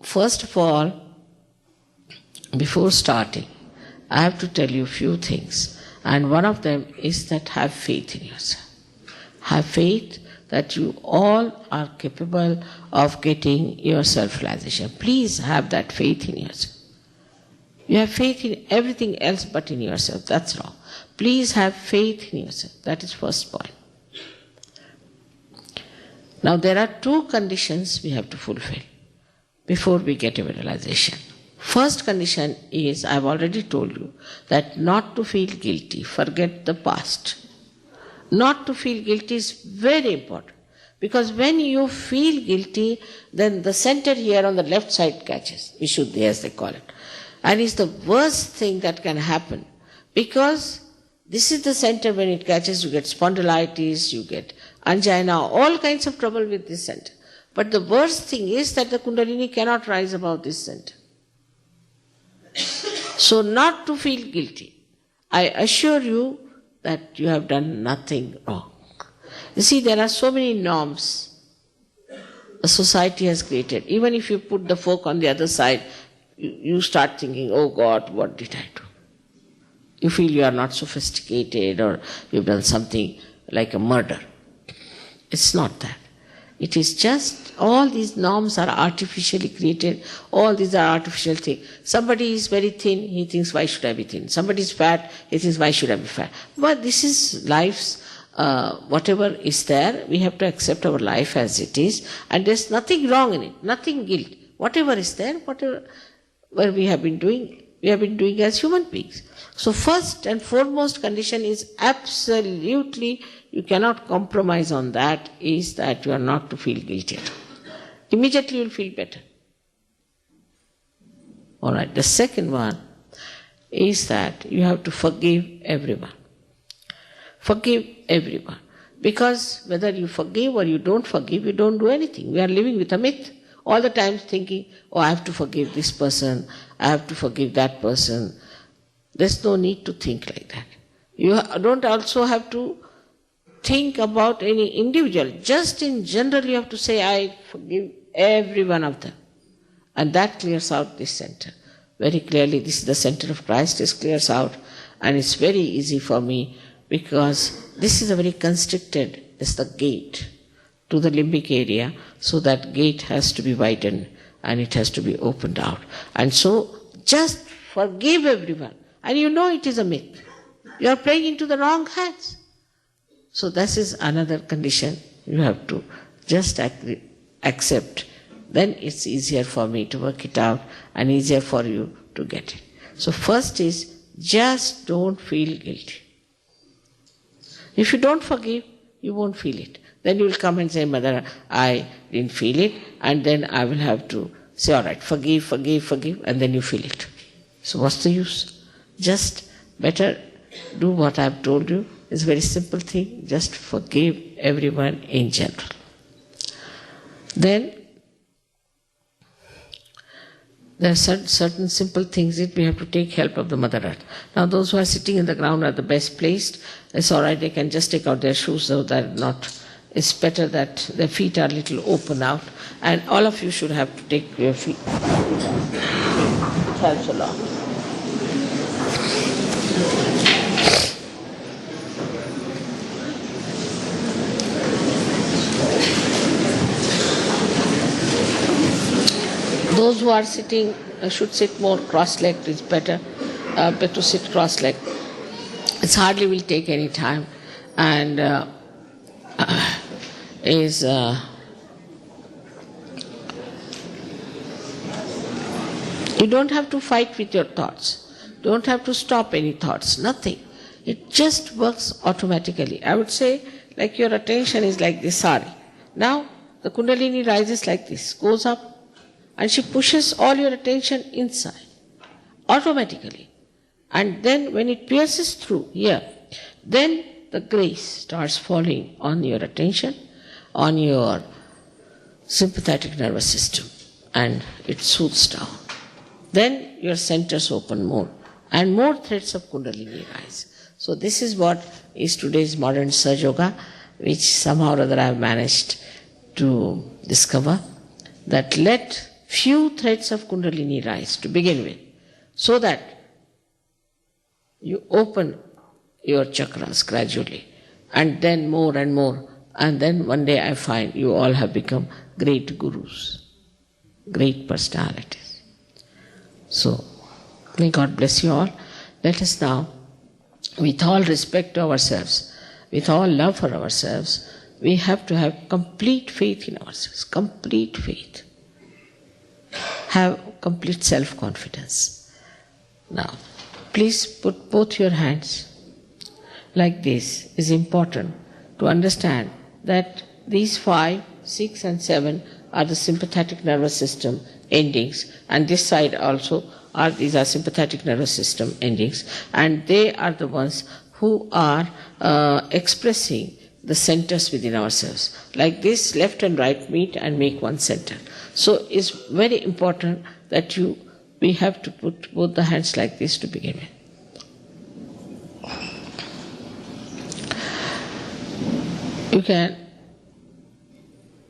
First of all, before starting, I have to tell you a few things. And one of them is that have faith in yourself. Have faith that you all are capable of getting your self-realization. Please have that faith in yourself. You have faith in everything else but in yourself. That's wrong. Please have faith in yourself. That is first point. Now there are two conditions we have to fulfill before we get a realization. First condition is, I have already told you, that not to feel guilty. Forget the past. Not to feel guilty is very important. Because when you feel guilty, then the center here on the left side catches. Vishuddhi, as they call it. And it's the worst thing that can happen. Because this is the center when it catches, you get spondylitis, you get angina, all kinds of trouble with this center. But the worst thing is that the Kundalini cannot rise above this center. So not to feel guilty. I assure you that you have done nothing wrong. You see, there are so many norms a society has created. Even if you put the fork on the other side, you start thinking, oh God, what did I do? You feel you are not sophisticated or you've done something like a murder. It's not that. It is just all these norms are artificially created. All these are artificial things. Somebody is very thin, he thinks, why should I be thin? Somebody is fat, he thinks, why should I be fat? But this is life's, whatever is there, we have to accept our life as it is. And there's nothing wrong in it, nothing guilt. Whatever is there, whatever we have been doing as human beings. So first and foremost condition is absolutely, you cannot compromise on that, is that you are not to feel guilty at all. Immediately you will feel better. Alright, the second one is that you have to forgive everyone. Forgive everyone. Because whether you forgive or you don't forgive, you don't do anything. We are living with a myth. All the time thinking, oh, I have to forgive this person, I have to forgive that person. There's no need to think like that. You don't also have to think about any individual. Just in general you have to say, I forgive every one of them. And that clears out this center. Very clearly, this is the center of Christ, this clears out. And it's very easy for me because this is a very constricted, it's the gate to the limbic area. So that gate has to be widened and it has to be opened out. And so just forgive everyone. And you know it is a myth. You are playing into the wrong hands. So this is another condition you have to just accept. Then it's easier for me to work it out and easier for you to get it. So first is just don't feel guilty. If you don't forgive, you won't feel it. Then you will come and say, Mother, I didn't feel it, and then I will have to say, all right, forgive, and then you feel it. So what's the use? Just better do what I've told you. It's a very simple thing. Just forgive everyone in general. Then there are certain simple things that we have to take help of the Mother Earth. Now those who are sitting in the ground are the best placed. It's all right, they can just take out their shoes so they're not. It's better that their feet are a little open out. And all of you should have to take your feet. It helps a lot. Those who are sitting should sit more cross-legged. It's better to sit cross-legged. It hardly will take any time, and you don't have to fight with your thoughts. Don't have to stop any thoughts. Nothing. It just works automatically. I would say, like your attention is like this sari. Now the Kundalini rises like this, goes up. And she pushes all your attention inside, automatically. And then when it pierces through here, then the grace starts falling on your attention, on your sympathetic nervous system, and it soothes down. Then your centers open more, and more threads of Kundalini rise. So this is what is today's modern Sahaja Yoga, which somehow or other I have managed to discover, that let few threads of Kundalini rise to begin with, so that you open your chakras gradually, and then more and more, and then one day I find you all have become great gurus, great personalities. So, may God bless you all. Let us now, with all respect to ourselves, with all love for ourselves, we have to have complete faith in ourselves, complete faith. Have complete self-confidence. Now, please put both your hands like this. Is important to understand that these 5, 6 and 7 are the sympathetic nervous system endings, and this side also these are sympathetic nervous system endings, and they are the ones who are expressing the centers within ourselves. Like this, left and right meet and make one center. So it's very important that we have to put both the hands like this to begin with. You can,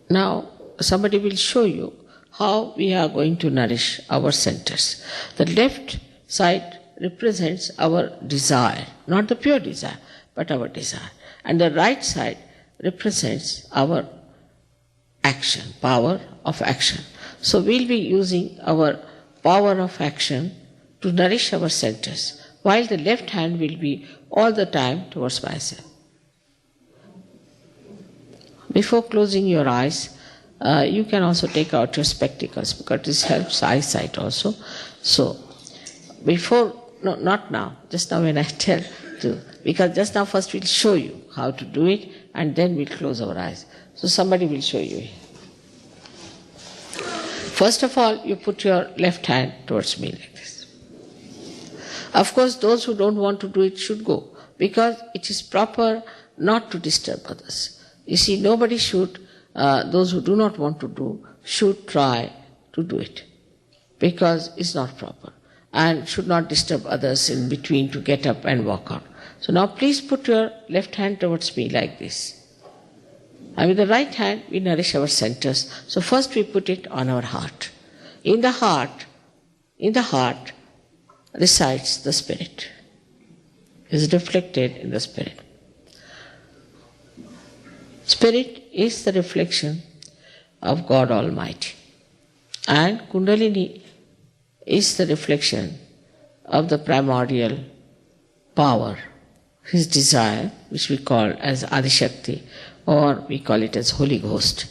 now somebody will show you how we are going to nourish our centers. The left side represents our desire, not the pure desire, but our desire. And the right side represents our action, power of action. So we'll be using our power of action to nourish our centers, while the left hand will be all the time towards myself. Before closing your eyes, you can also take out your spectacles, because this helps eyesight also. So, no, not now, just now when I tell to, because just now first we'll show you how to do it, and then we'll close our eyes. So somebody will show you. First of all, you put your left hand towards me like this. Of course, those who don't want to do it should go, because it is proper not to disturb others. You see, nobody should, those who do not want to do, should try to do it, because it's not proper, and should not disturb others in between to get up and walk out. So now please put your left hand towards me like this. And with the right hand, we nourish our centers. So first we put it on our heart. In the heart resides the spirit, is reflected in the spirit. Spirit is the reflection of God Almighty, and Kundalini is the reflection of the primordial power, his desire, which we call as Adi Shakti, or we call it as Holy Ghost.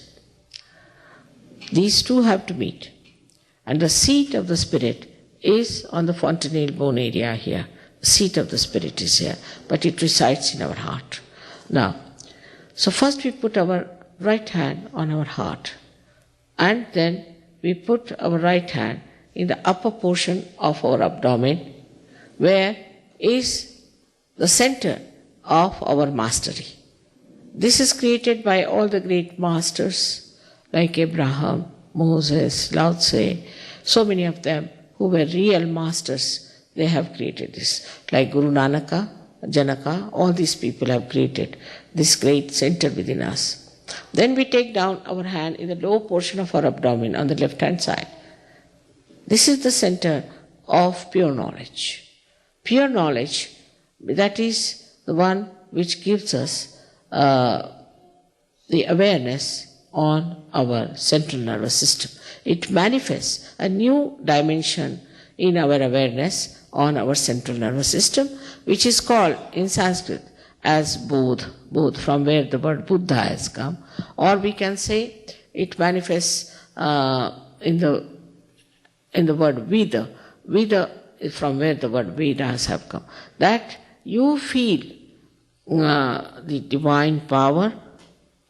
These two have to meet, and the seat of the spirit is on the fontanelle bone area here. The seat of the spirit is here, but it resides in our heart. Now, so first we put our right hand on our heart, and then we put our right hand in the upper portion of our abdomen, where is the center of our mastery. This is created by all the great masters like Abraham, Moses, Lao Tse, so many of them who were real masters. They have created this, like Guru Nanaka, Janaka, all these people have created this great center within us. Then we take down our hand in the lower portion of our abdomen on the left hand side. This is the center of pure knowledge. Pure knowledge, that is the one which gives us the awareness on our central nervous system. It manifests a new dimension in our awareness on our central nervous system, which is called in Sanskrit as Bodh, from where the word Buddha has come. Or we can say it manifests in the word Veda. Veda is from where the word Vedas have come. That you feel the divine power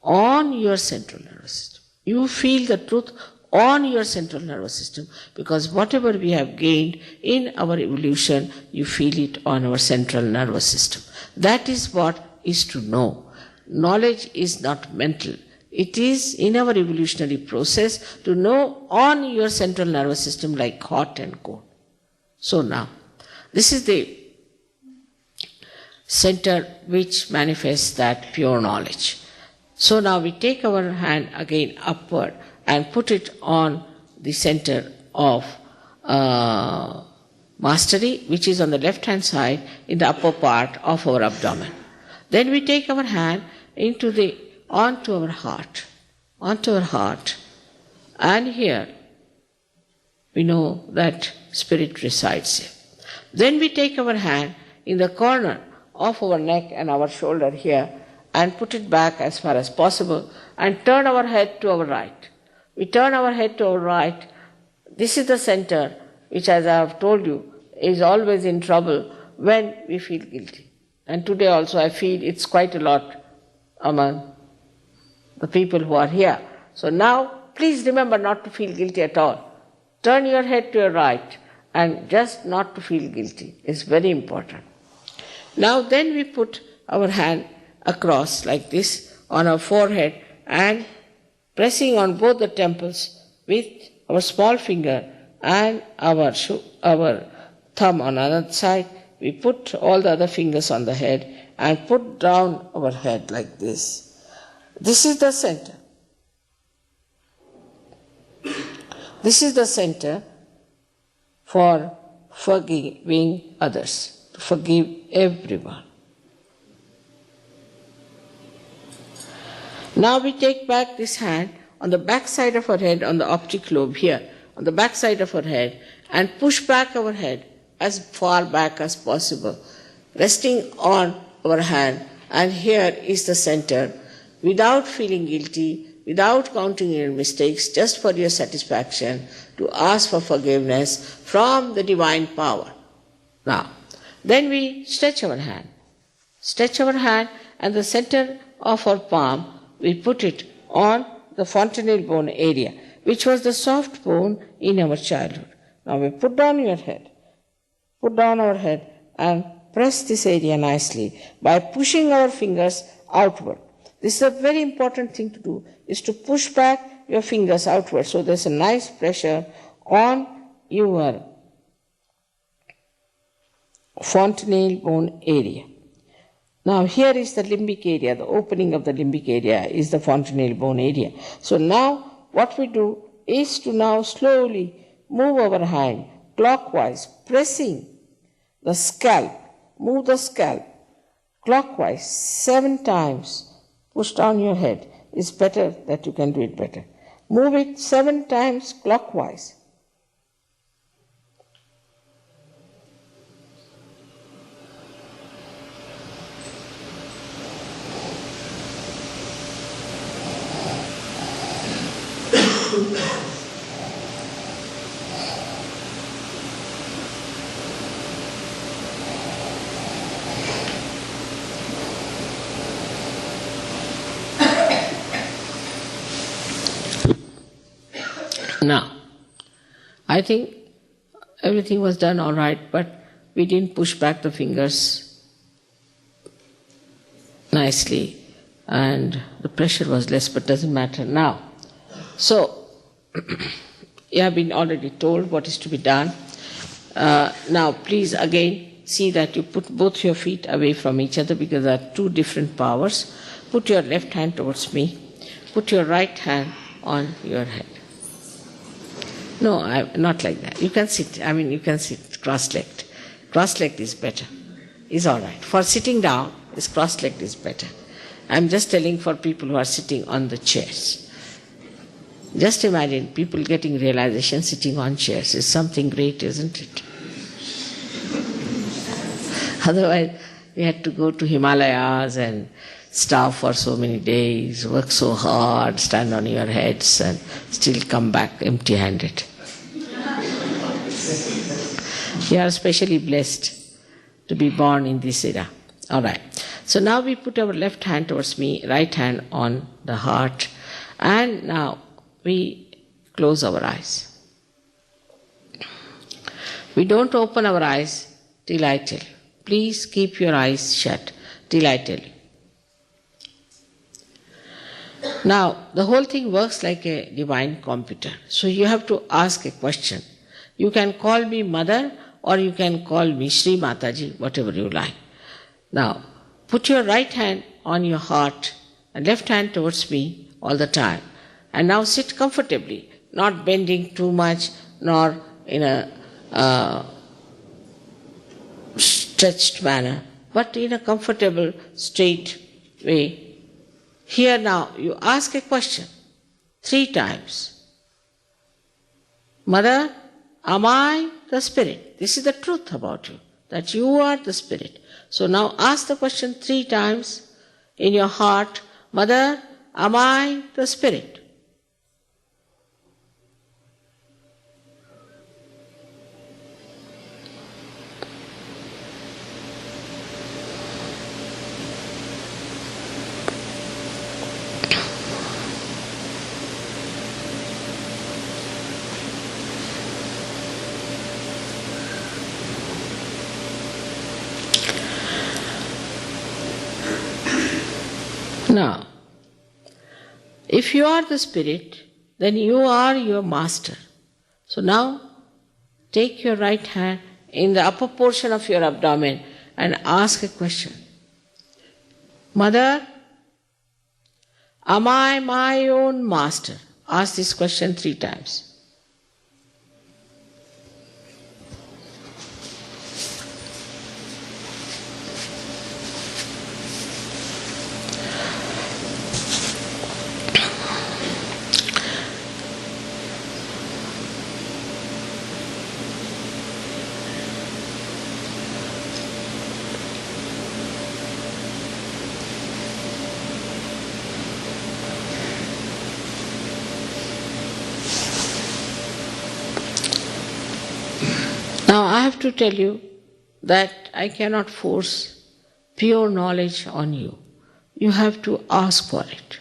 on your central nervous system. You feel the truth on your central nervous system, because whatever we have gained in our evolution, you feel it on our central nervous system. That is what is to know. Knowledge is not mental. It is in our evolutionary process to know on your central nervous system like hot and cold. So now, this is the center which manifests that pure knowledge. So now we take our hand again upward and put it on the center of mastery, which is on the left hand side in the upper part of our abdomen. Then we take our hand onto our heart, and here we know that spirit resides here. Then we take our hand in the corner of our neck and our shoulder here and put it back as far as possible and turn our head to our right. We turn our head to our right. This is the center which, as I have told you, is always in trouble when we feel guilty. And today also I feel it's quite a lot among the people who are here. So now, please remember not to feel guilty at all. Turn your head to your right and just not to feel guilty. It's very important. Now then we put our hand across like this on our forehead and pressing on both the temples with our small finger and our thumb on another side. We put all the other fingers on the head and put down our head like this. This is the center. This is the center for forgiving others, to forgive everyone. Now we take back this hand on the back side of our head, on the optic lobe here, on the back side of our head, and push back our head as far back as possible, resting on our hand, and here is the center, without feeling guilty, without counting your mistakes, just for your satisfaction, to ask for forgiveness from the divine power. Now, then we stretch our hand. Stretch our hand, and the center of our palm, we put it on the fontanelle bone area, which was the soft bone in our childhood. Now we put down our head and press this area nicely by pushing our fingers outward. This is a very important thing to do, is to push back your fingers outward. So there's a nice pressure on your fontanelle bone area. Now here is the limbic area, the opening of the limbic area is the fontanelle bone area. So now what we do is to now slowly move our hand clockwise, pressing the scalp. Move the scalp clockwise 7 times. Push down your head. It's better that you can do it better. Move it 7 times clockwise. Now, I think everything was done all right, but we didn't push back the fingers nicely and the pressure was less, but doesn't matter now. So, you have been already told what is to be done. Now, please again see that you put both your feet away from each other because there are 2 different powers. Put your left hand towards me. Put your right hand on your head. No, not like that. You can sit. You can sit cross-legged. Cross-legged is better. Is all right. For sitting down, cross-legged is better. I'm just telling for people who are sitting on the chairs. Just imagine people getting realization sitting on chairs is something great, isn't it? Otherwise, we had to go to Himalayas and starve for so many days, work so hard, stand on your heads and still come back empty-handed. You are especially blessed to be born in this era. All right. So now we put our left hand towards me, right hand on the heart, and now we close our eyes. We don't open our eyes till I tell you. Please keep your eyes shut till I tell you. Now, the whole thing works like a divine computer. So you have to ask a question. You can call me Mother or you can call me Shri Mataji, whatever you like. Now, put your right hand on your heart and left hand towards me all the time. And now sit comfortably. not bending too much, nor in a stretched manner, but in a comfortable, straight way. Here now, you ask a question 3 times. Mother, am I the spirit? This is the truth about you, that you are the spirit. So now ask the question 3 times in your heart. Mother, am I the spirit? Now, if you are the spirit, then you are your master. So now, take your right hand in the upper portion of your abdomen and ask a question. Mother, am I my own master? Ask this question 3 times. Now I have to tell you that I cannot force pure knowledge on you. You have to ask for it.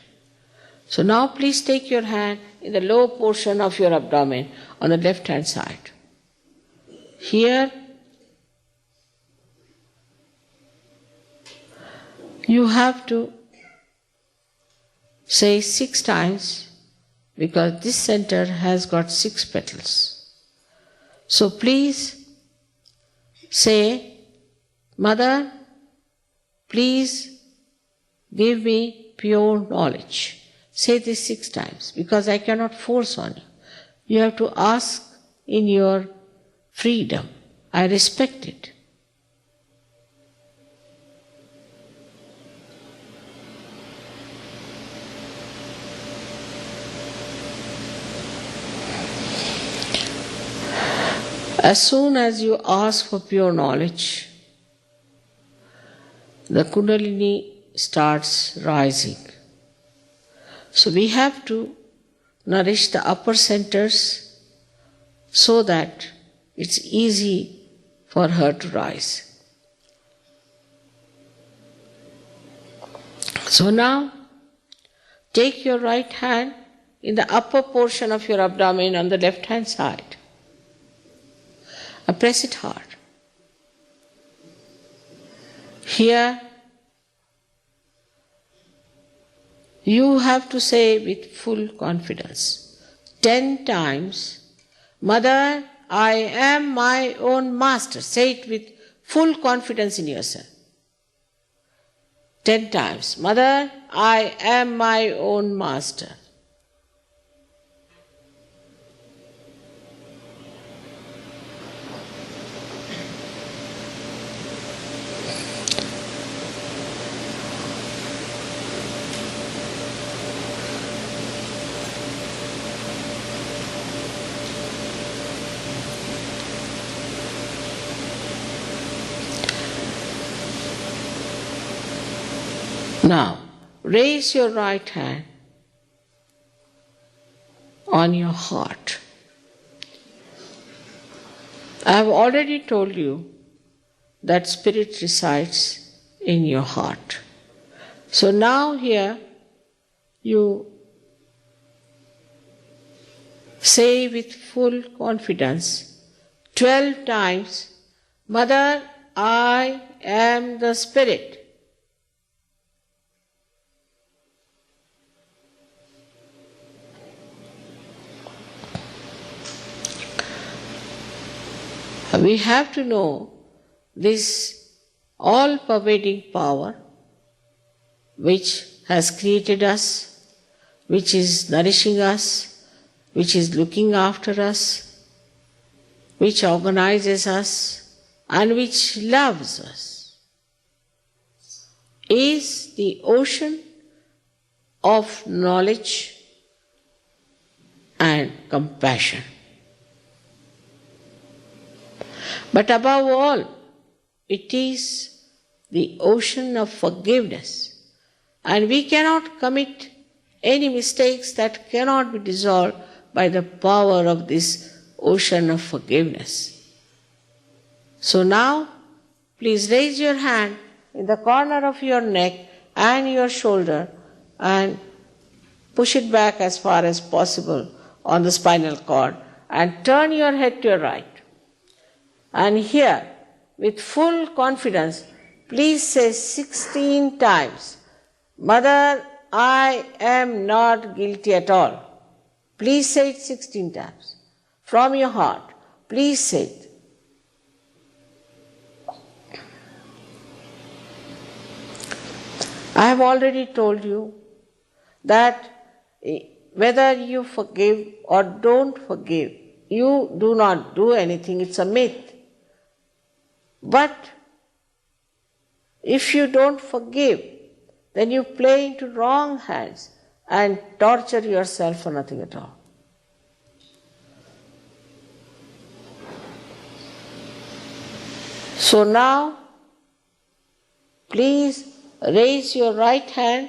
So now please take your hand in the lower portion of your abdomen on the left hand side. Here you have to say 6 times because this center has got 6 petals. So please say, Mother, please give me pure knowledge. Say this 6 times because I cannot force on you. You have to ask in your freedom. I respect it. As soon as you ask for pure knowledge, the Kundalini starts rising. So we have to nourish the upper centers so that it's easy for her to rise. So now, take your right hand in the upper portion of your abdomen on the left hand side. And press it hard. Here, you have to say with full confidence 10 times, Mother, I am my own master. Say it with full confidence in yourself. 10 times, Mother, I am my own master. Now, raise your right hand on your heart. I have already told you that spirit resides in your heart. So now here you say with full confidence 12 times, Mother, I am the spirit. We have to know this all-pervading power which has created us, which is nourishing us, which is looking after us, which organizes us, and which loves us, is the ocean of knowledge and compassion. But above all, it is the ocean of forgiveness, and we cannot commit any mistakes that cannot be dissolved by the power of this ocean of forgiveness. So now, please raise your hand in the corner of your neck and your shoulder and push it back as far as possible on the spinal cord and turn your head to your right. And here, with full confidence, please say 16 times, Mother, I am not guilty at all. Please say it 16 times. From your heart, please say it. I have already told you that whether you forgive or don't forgive, you do not do anything, it's a myth. But if you don't forgive, then you play into wrong hands and torture yourself for nothing at all. So now, please raise your right hand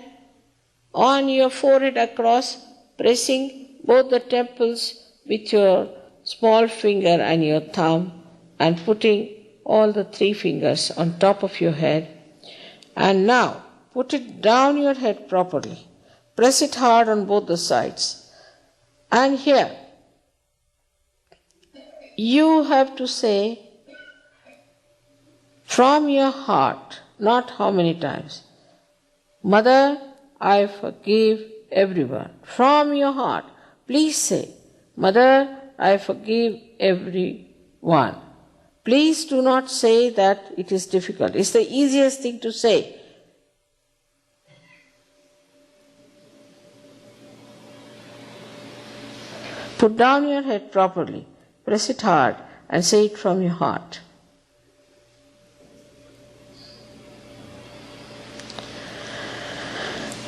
on your forehead across, pressing both the temples with your small finger and your thumb and putting all the 3 fingers on top of your head. And now, put it down your head properly. Press it hard on both the sides. And here, you have to say from your heart, not how many times, Mother, I forgive everyone. From your heart, please say, Mother, I forgive everyone. Please do not say that it is difficult. It's the easiest thing to say. Put down your head properly, press it hard, and say it from your heart.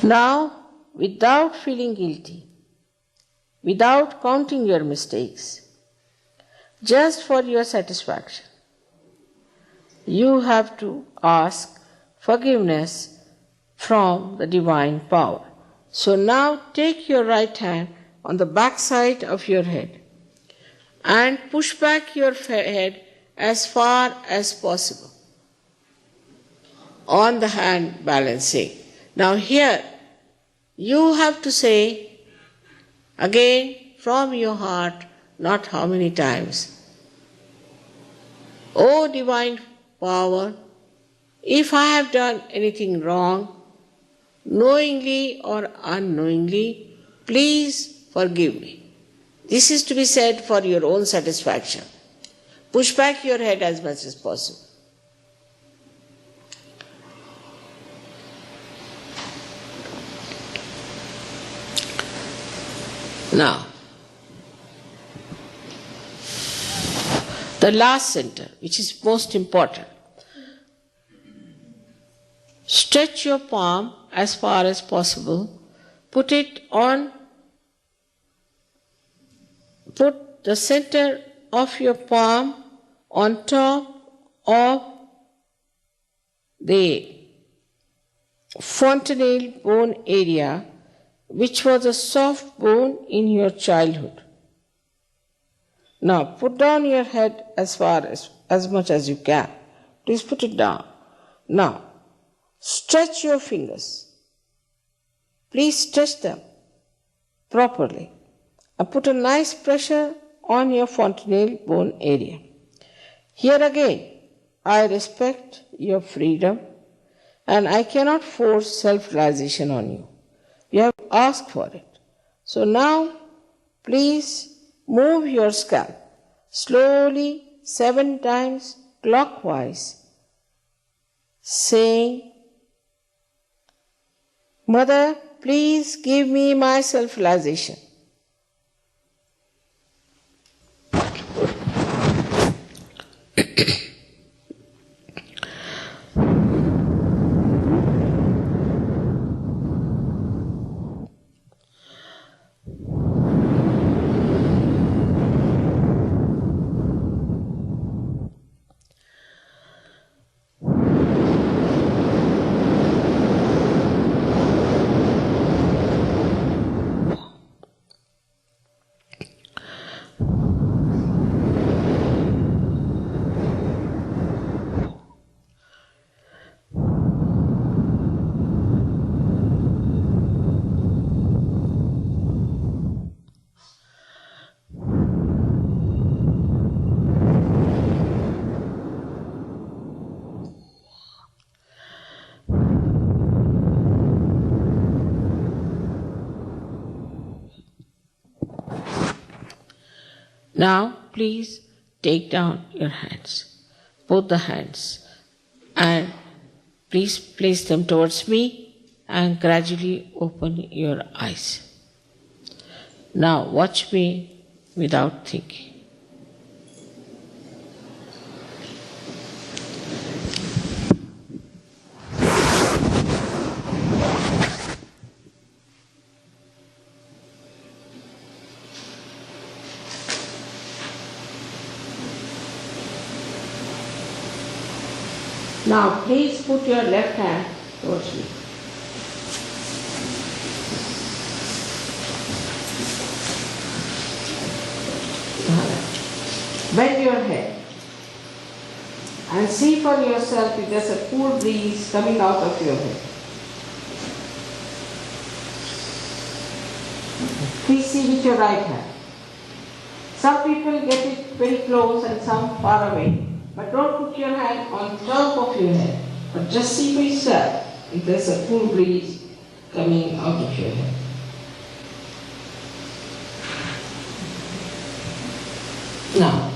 Now, without feeling guilty, without counting your mistakes, just for your satisfaction, you have to ask forgiveness from the divine power. So now take your right hand on the back side of your head and push back your head as far as possible on the hand balancing. Now here, you have to say again from your heart, not how many times, O divine power, if I have done anything wrong, knowingly or unknowingly, please forgive me. This is to be said for your own satisfaction. Push back your head as much as possible. Now, the last center, which is most important. Stretch your palm as far as possible. Put the center of your palm on top of the fontanelle bone area, which was a soft bone in your childhood. Now put down your head as much as you can. Please put it down. Now stretch your fingers. Please stretch them properly and put a nice pressure on your fontanelle bone area. Here again, I respect your freedom and I cannot force self-realization on you. You have to ask for it. So now, please move your scalp slowly 7 times clockwise, saying, Mother, please give me my self-realization. Now, please take down your hands, both the hands, and please place them towards me and gradually open your eyes. Now, watch me without thinking. Now, please put your left hand towards me. Bend your head and see for yourself if there's a cool breeze coming out of your head. Please see with your right hand. Some people get it very close and some far away. But don't put your hand on the top of your head. But just see for yourself if there's a cool breeze coming out of your head. Now,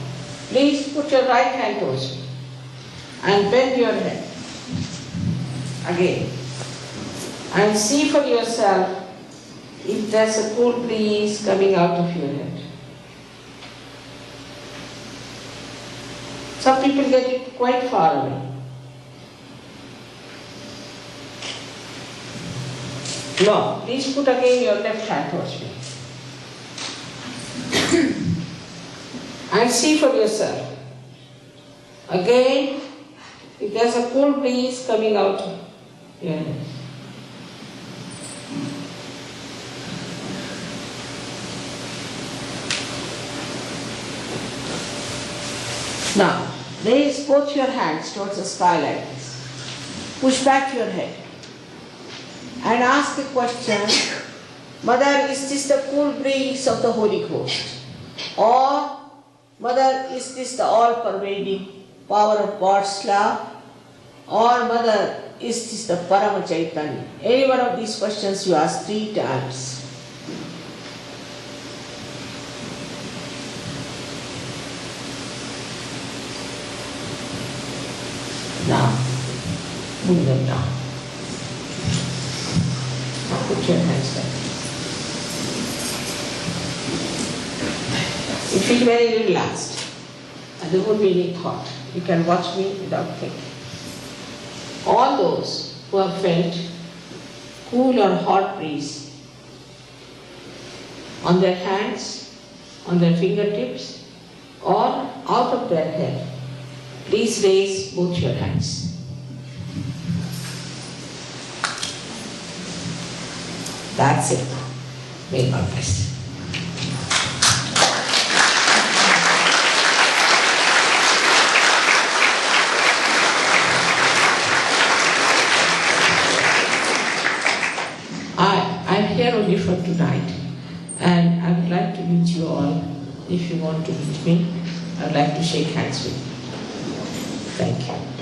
please put your right hand towards me and bend your head again. And see for yourself if there's a cool breeze coming out of your head. Some people get it quite far away. Now, please put again your left hand towards me. And see for yourself. Again, if there's a cool breeze coming out of your head. Now, raise both your hands towards the sky like this. Push back your head and ask the question, Mother, is this the cool breeze of the Holy Ghost? Or, Mother, is this the all-pervading power of God's love? Or, Mother, is this the Parama Chaitanya? Any one of these questions you ask 3 times. Now, move them down. Now put your hands down. You feel very relaxed and there won't be any thought. You can watch me without thinking. All those who have felt cool or hot breeze on their hands, on their fingertips, or out of their head, please raise both your hands. That's it. May God bless. I'm here only for tonight, and I would like to meet you all. If you want to meet me, I would like to shake hands with you. Thank you.